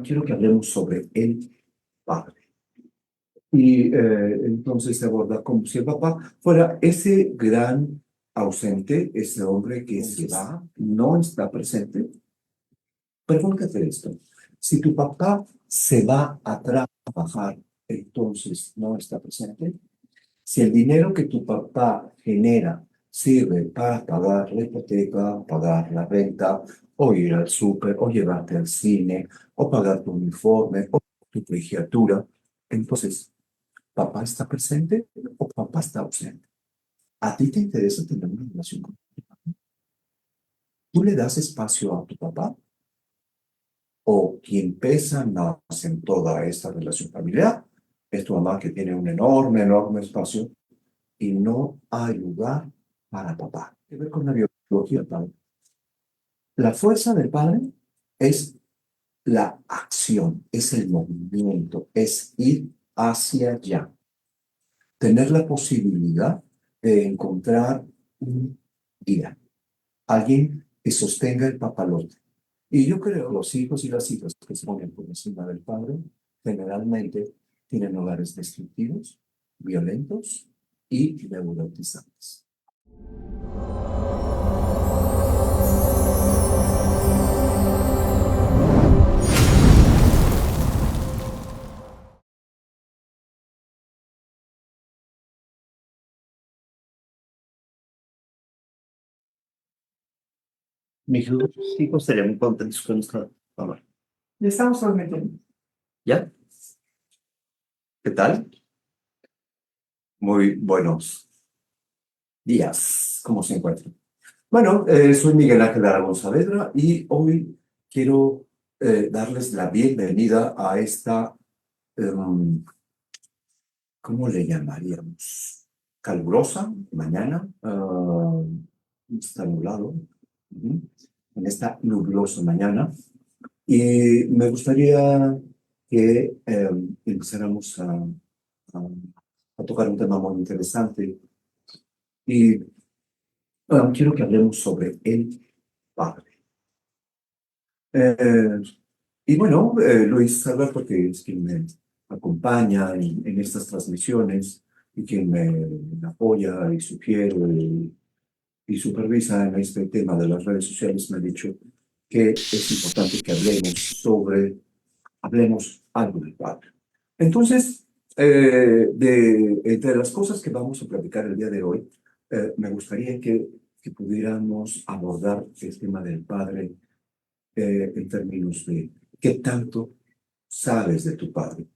quiero que hablemos sobre el padre. Y entonces se aborda como si el papá fuera ese gran ausente, ese hombre que se va, no está presente. Pregúntate esto. Si tu papá se va a trabajar, entonces no está presente. Si el dinero que tu papá genera sirve para pagar la hipoteca, pagar la renta, o ir al súper, o llevarte al cine, o pagar tu uniforme, o tu colegiatura, entonces, ¿papá está presente o papá está ausente? ¿A ti te interesa tener una relación con tu papá? ¿Tú le das espacio a tu papá? ¿O quien pesa más en toda esta relación familiar es tu mamá que tiene un enorme espacio y no hay lugar para papá? Tiene que ver con la biología del padre. La fuerza del padre es la acción, es el movimiento, es ir hacia allá. Tener la posibilidad de encontrar un guía, alguien que sostenga el papalote. Y yo creo que los hijos y las hijas que se ponen por encima del padre generalmente tienen hogares destructivos, violentos y neurotizados. Mis hijos estarían muy contentos con nuestra mamá. Ya estamos transmitiendo. ¿Ya? ¿Qué tal? Muy buenos días, ¿cómo se encuentran? Bueno, soy Miguel Ángel Aragón Saavedra y hoy quiero darles la bienvenida a esta, ¿cómo le llamaríamos? Calurosa mañana, está nublado, en esta nublosa mañana. Y me gustaría que empezáramos a tocar un tema muy interesante. Y quiero que hablemos sobre el padre. Eh, y bueno, Luis Salva, porque es quien me acompaña en estas transmisiones y quien me apoya y sugiere y supervisa en este tema de las redes sociales, me ha dicho que es importante que hablemos algo del padre. Entonces, entre las cosas que vamos a platicar el día de hoy, me gustaría que pudiéramos abordar el tema del padre en términos de qué tanto sabes de tu padre,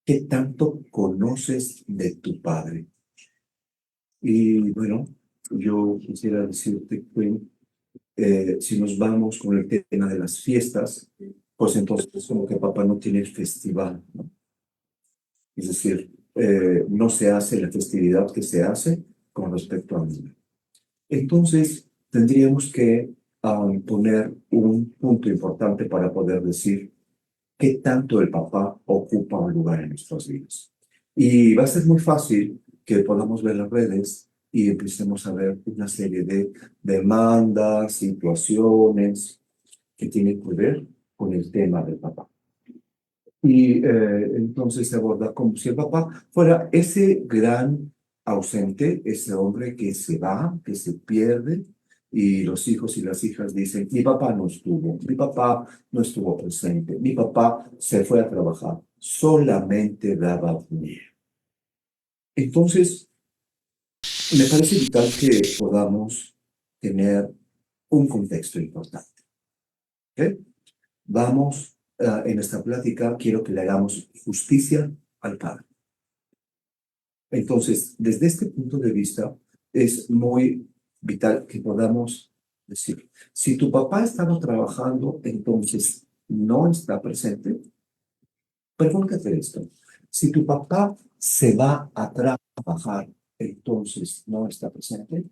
qué tanto conoces de tu padre. Y bueno, yo quisiera decirte que si nos vamos con el tema de las fiestas, pues entonces es como que papá no tiene el festival, ¿no? Es decir, no se hace la festividad que se hace con respecto a mí. Entonces, tendríamos que poner un punto importante para poder decir qué tanto el papá ocupa un lugar en nuestras vidas. Y va a ser muy fácil que podamos ver las redes y empecemos a ver una serie de demandas, situaciones que tienen que ver con el tema del papá. Y entonces se aborda como si el papá fuera ese gran ausente, ese hombre que se va, que se pierde, y los hijos y las hijas dicen, mi papá no estuvo, mi papá no estuvo presente, mi papá se fue a trabajar, solamente daba dinero. Entonces, me parece vital que podamos tener un contexto importante. ¿Ok? Vamos, en esta plática, quiero que le hagamos justicia al Padre. Entonces, desde este punto de vista, es muy vital que podamos decir, si tu papá estaba trabajando, entonces no está presente. Pregúntate esto. Si tu papá se va a trabajar, entonces no está presente.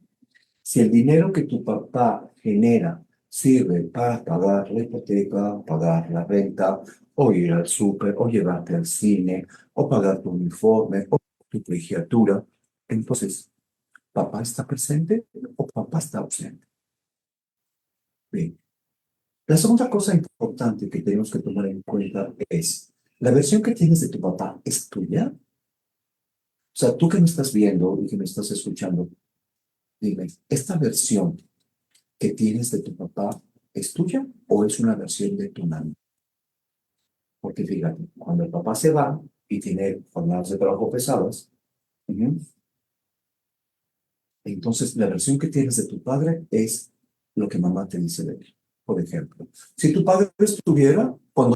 Si el dinero que tu papá genera sirve para pagar la hipoteca, pagar la renta, o ir al súper, o llevarte al cine, o pagar tu uniforme, o tu colegiatura, entonces, ¿papá está presente o papá está ausente? Bien. La segunda cosa importante que tenemos que tomar en cuenta es, ¿la versión que tienes de tu papá es tuya? O sea, tú que me estás viendo y que me estás escuchando, dime, ¿esta versión que tienes de tu papá es tuya o es una versión de tu mamá? Porque fíjate, cuando el papá se va y tiene jornadas de trabajo pesadas, ujú, entonces la versión que tienes de tu padre es lo que mamá te dice de él. Por ejemplo, si tu padre estuviera, cuando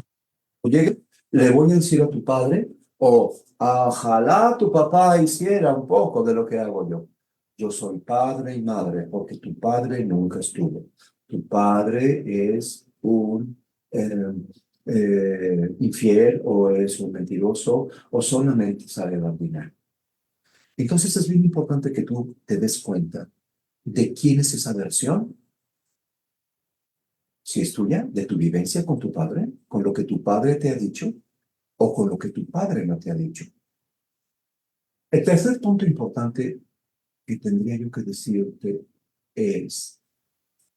llegue, le voy a decir a tu padre, o ojalá tu papá hiciera un poco de lo que hago yo. Yo soy padre y madre, porque tu padre nunca estuvo. Tu padre es un infiel o es un mentiroso o solamente sabe barbinar. Entonces es bien importante que tú te des cuenta de quién es esa versión, si es tuya, de tu vivencia con tu padre, con lo que tu padre te ha dicho o con lo que tu padre no te ha dicho. El tercer punto importante que tendría yo que decirte es,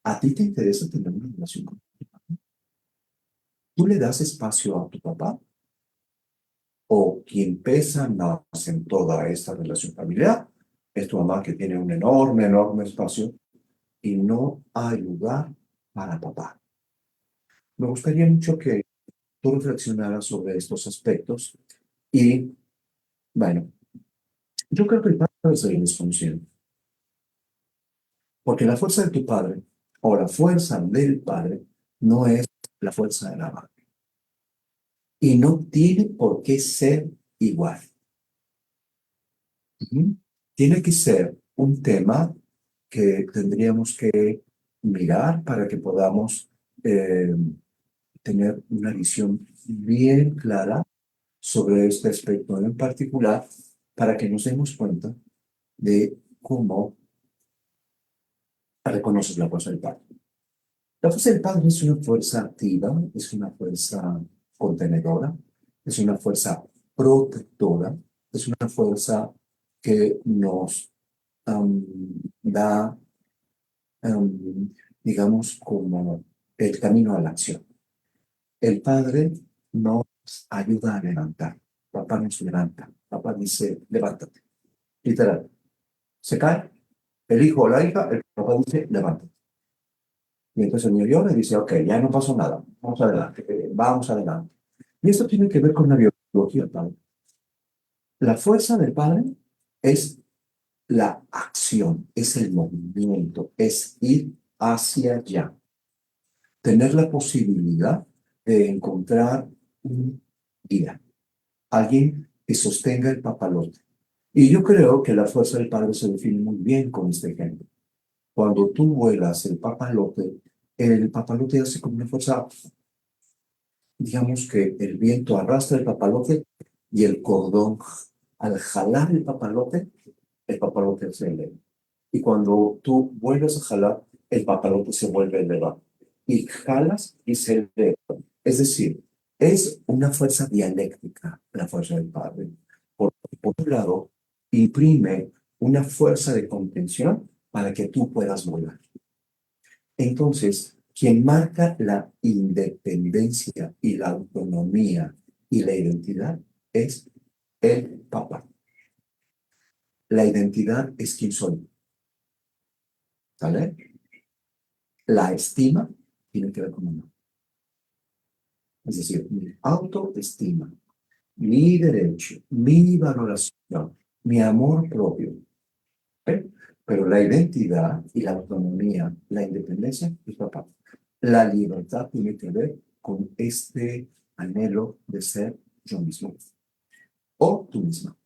¿a ti te interesa tener una relación con tu papá? ¿Tú le das espacio a tu papá? ¿O quien pesa más en toda esta relación familiar es tu mamá que tiene un enorme espacio y no hay lugar para papá? Me gustaría mucho que tú reflexionaras sobre estos aspectos y, bueno, yo creo que el padre es el desconocido. Porque la fuerza de tu padre o la fuerza del padre no es la fuerza de la madre. Y no tiene por qué ser igual. Ujú. Tiene que ser un tema que tendríamos que mirar para que podamos eh, tener una visión bien clara sobre este aspecto en particular para que nos demos cuenta de cómo reconoces la fuerza del padre. La fuerza del Padre es una fuerza activa, es una fuerza contenedora, es una fuerza protectora, es una fuerza que nos am, da, am, digamos, como el camino a la acción. El Padre nos ayuda a levantar. Papá nos levanta. Papá dice, levántate. Literal. Se cae. El hijo o la hija, el papá dice, levántate. Y entonces el niño llora y dice, ok, ya no pasó nada, vamos adelante, vamos adelante. Y esto tiene que ver con la biología, padre. La fuerza del padre es la acción, es el movimiento, es ir hacia allá. Tener la posibilidad de encontrar un guía, alguien que sostenga el papalote. Y yo creo que la fuerza del padre se define muy bien con este ejemplo. Cuando tú vuelas el papalote hace como una fuerza, digamos que el viento arrastra el papalote y el cordón, al jalar el papalote se eleva. Y cuando tú vuelves a jalar, el papalote se vuelve a elevar. Y jalas y se eleva. Es decir, es una fuerza dialéctica, la fuerza del Padre. Por un lado, imprime una fuerza de contención para que tú puedas volar. Entonces, quien marca la independencia y la autonomía y la identidad es el papá. La identidad es quién soy, ¿vale? La estima tiene que ver con uno. Es decir, mi autoestima, mi derecho, mi valoración, mi amor propio. ¿Eh? Pero la identidad y la autonomía, la independencia es papá. La libertad tiene que ver con este anhelo de ser yo mismo o tú misma.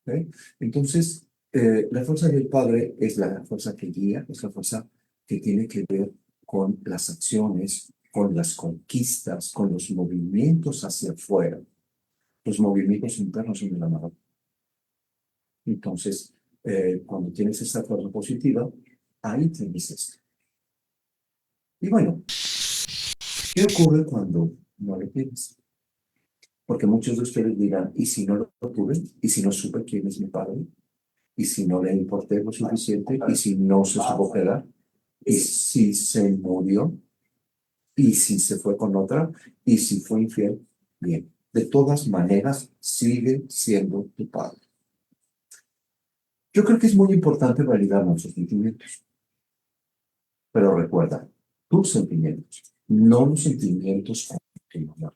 ¿Ok? Entonces, la fuerza del padre es la fuerza que guía, es la fuerza que tiene que ver con las acciones, con las conquistas, con los movimientos hacia afuera. Los movimientos internos son de la mano. Entonces, cuando tienes esa fuerza positiva, ahí tienes esto. Y bueno, ¿qué ocurre cuando no lo tienes? Porque muchos de ustedes dirán, ¿y si no lo tuve? ¿Y si no supe quién es mi padre? ¿Y si no le importé lo suficiente? ¿Y si no se supo quedar? ¿Y si se murió? Y si se fue con otra, y si fue infiel, bien. De todas maneras, sigue siendo tu padre. Yo creo que es muy importante validar nuestros sentimientos, pero recuerda, tus sentimientos, no los sentimientos con tu mamá.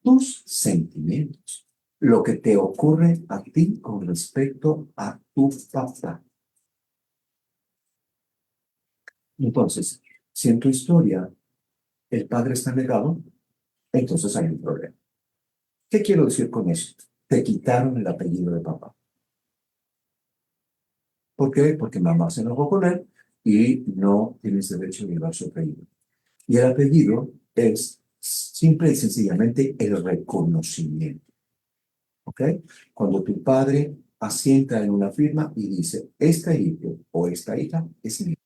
Tus sentimientos, lo que te ocurre a ti con respecto a tu papá. Entonces, si en tu historia el padre está negado, entonces hay un problema. ¿Qué quiero decir con eso? Te quitaron el apellido de papá. ¿Por qué? Porque mamá se enojó con él y no tienes derecho a llevar su apellido. Y el apellido es simple y sencillamente el reconocimiento. ¿Ok? Cuando tu padre asienta en una firma y dice, este hijo o esta hija es mío,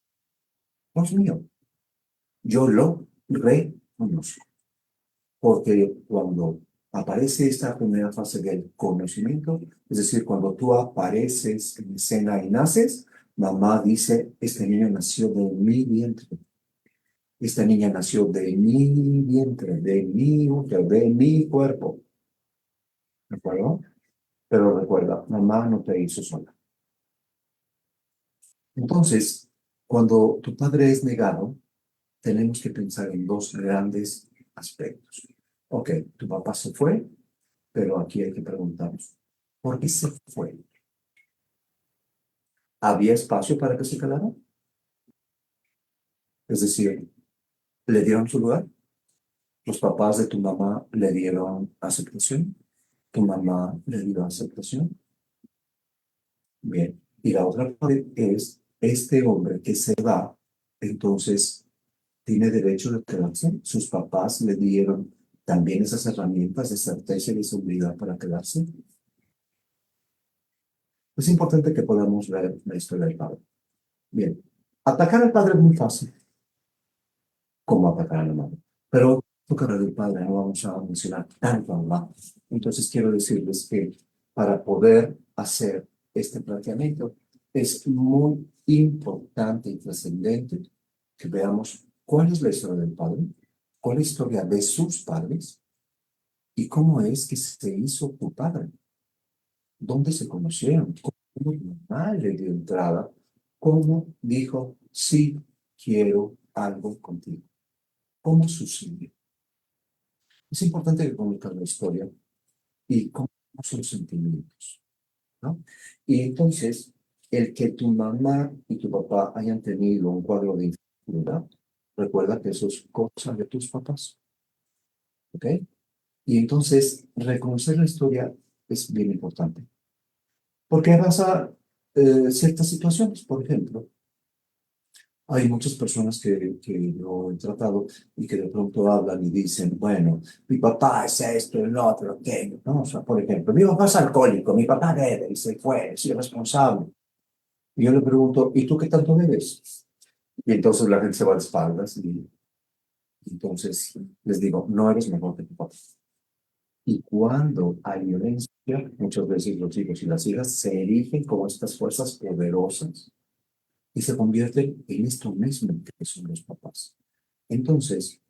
no es mío. Yo lo reconozco. Porque cuando aparece esta primera fase del conocimiento, es decir, cuando tú apareces en escena y naces, mamá dice, este niño nació de mi vientre. Esta niña nació de mi vientre, de mi útero, de mi cuerpo. ¿De acuerdo? Pero recuerda, mamá no te hizo sola. Entonces, cuando tu padre es negado, tenemos que pensar en dos grandes aspectos. Ok, tu papá se fue, pero aquí hay que preguntarnos, ¿por qué se fue? ¿Había espacio para que se quedara? Es decir, ¿le dieron su lugar? ¿Los papás de tu mamá le dieron aceptación? ¿Tu mamá le dio aceptación? Bien. Y la otra parte es, este hombre que se va, entonces, ¿tiene derecho de quedarse? ¿Sus papás le dieron también esas herramientas de certeza y de seguridad para quedarse? Es importante que podamos ver la historia del padre. Bien. Atacar al padre es muy fácil, como atacar a la madre. Pero tocar al padre no vamos a mencionar tanto a la madre. Entonces quiero decirles que para poder hacer este planteamiento es muy importante y trascendente que veamos cuál es la historia del padre, cuál es la historia de sus padres y cómo es que se hizo tu padre, dónde se conocieron, cómo tu mamá le dio entrada, cómo dijo, sí, quiero algo contigo, cómo sucedió. Es importante que conozcas la historia y cómo son los sentimientos, ¿no? Y entonces, el que tu mamá y tu papá hayan tenido un cuadro de infidelidad, recuerda que eso es cosa de tus papás, ¿ok? Y entonces, reconocer la historia es bien importante. Porque pasa ciertas situaciones, por ejemplo, hay muchas personas que yo he tratado y que de pronto hablan y dicen, bueno, mi papá es esto, el otro, aquello, ¿no? O sea, por ejemplo, mi papá es alcohólico, mi papá bebe y se fue, es irresponsable. Y yo le pregunto, ¿y tú qué tanto bebes? Y entonces la gente se va de espaldas y entonces les digo, no eres mejor que tu papá. Y cuando hay violencia, muchas veces los hijos y las hijas se erigen como estas fuerzas poderosas y se convierten en esto mismo que son los papás. Entonces,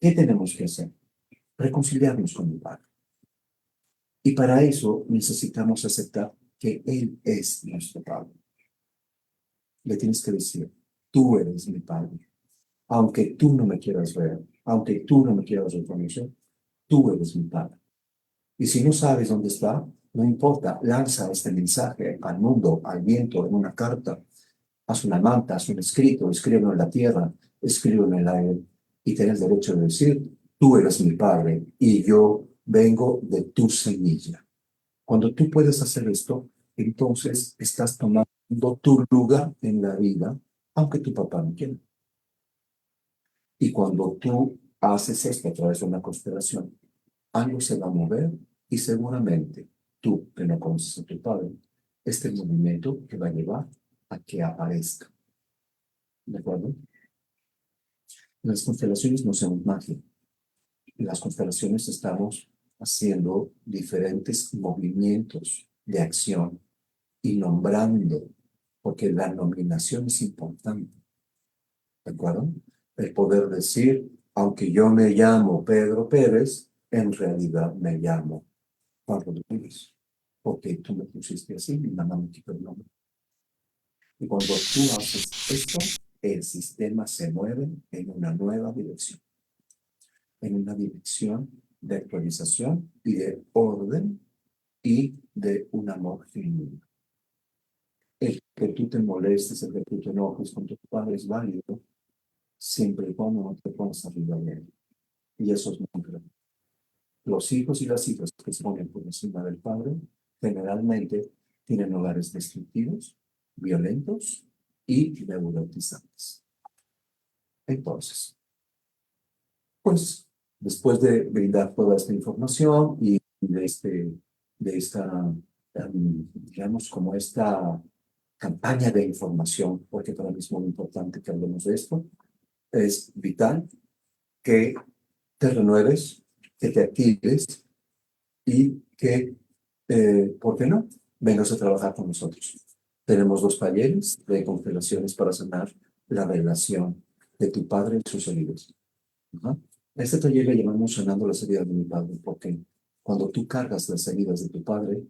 ¿qué tenemos que hacer? Reconciliarnos con el Padre. Y para eso necesitamos aceptar que Él es nuestro Padre. Le tienes que decir, tú eres mi Padre. Aunque tú no me quieras ver, aunque tú no me quieras reconocer, tú eres mi Padre. Y si no sabes dónde está, no importa, lanza este mensaje al mundo, al viento, en una carta, haz una manta, haz un escrito, escríbelo en la tierra, escríbelo en el aire, y tienes derecho de decir, tú eres mi padre y yo vengo de tu semilla. Cuando tú puedes hacer esto, entonces estás tomando tu lugar en la vida, aunque tu papá no quiera. Y cuando tú haces esto a través de una constelación, algo se va a mover y seguramente tú, que no conoces a tu padre, este movimiento te va a llevar a que aparezca. ¿De acuerdo? Las constelaciones no son magia. En las constelaciones estamos haciendo diferentes movimientos de acción y nombrando, porque la nominación es importante. ¿De acuerdo? El poder decir, aunque yo me llamo Pedro Pérez, en realidad me llamo Juan Rodríguez, porque tú me pusiste así, mi mamá me quitó el nombre. Y cuando tú haces esto, el sistema se mueve en una nueva dirección, en una dirección de actualización y de orden y de un amor genuino. El que tú te molestes, el que tú te enojes con tu padre es válido, siempre y cuando no te pones arriba de él. Y eso es muy grave. Los hijos y las hijas que se ponen por encima del padre generalmente tienen hogares destructivos, violentos y neurotizados. Entonces, pues, después de brindar toda esta información y de esta, digamos, como esta campaña de información, porque para mí es muy importante que hablemos de esto, es vital que te renueves, que te actives y que, ¿por qué no? Vengas a trabajar con nosotros. Tenemos 2 talleres de constelaciones para sanar la relación de tu padre y sus heridas. Ajá. Este taller le llamamos sanando las heridas de mi padre, porque cuando tú cargas las heridas de tu padre,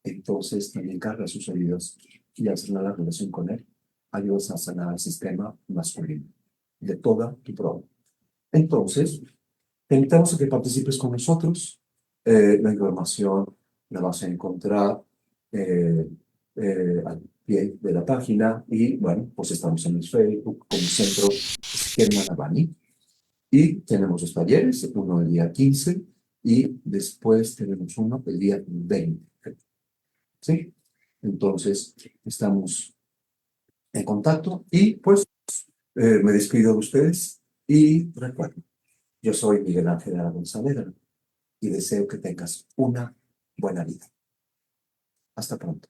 entonces también cargas sus heridas y al sanar la relación con él, ayudas a sanar el sistema masculino de toda tu prole. Entonces, te invitamos a que participes con nosotros. La información la vas a encontrar al pie de la página y, bueno, pues estamos en el Facebook como Centro Germán Abani. Y tenemos 2 talleres, uno el día 15 y después tenemos uno el día 20. ¿Sí? Entonces, estamos en contacto y pues me despido de ustedes y recuerden, yo soy Miguel Ángel Aragón Saavedra y deseo que tengas una buena vida. Hasta pronto.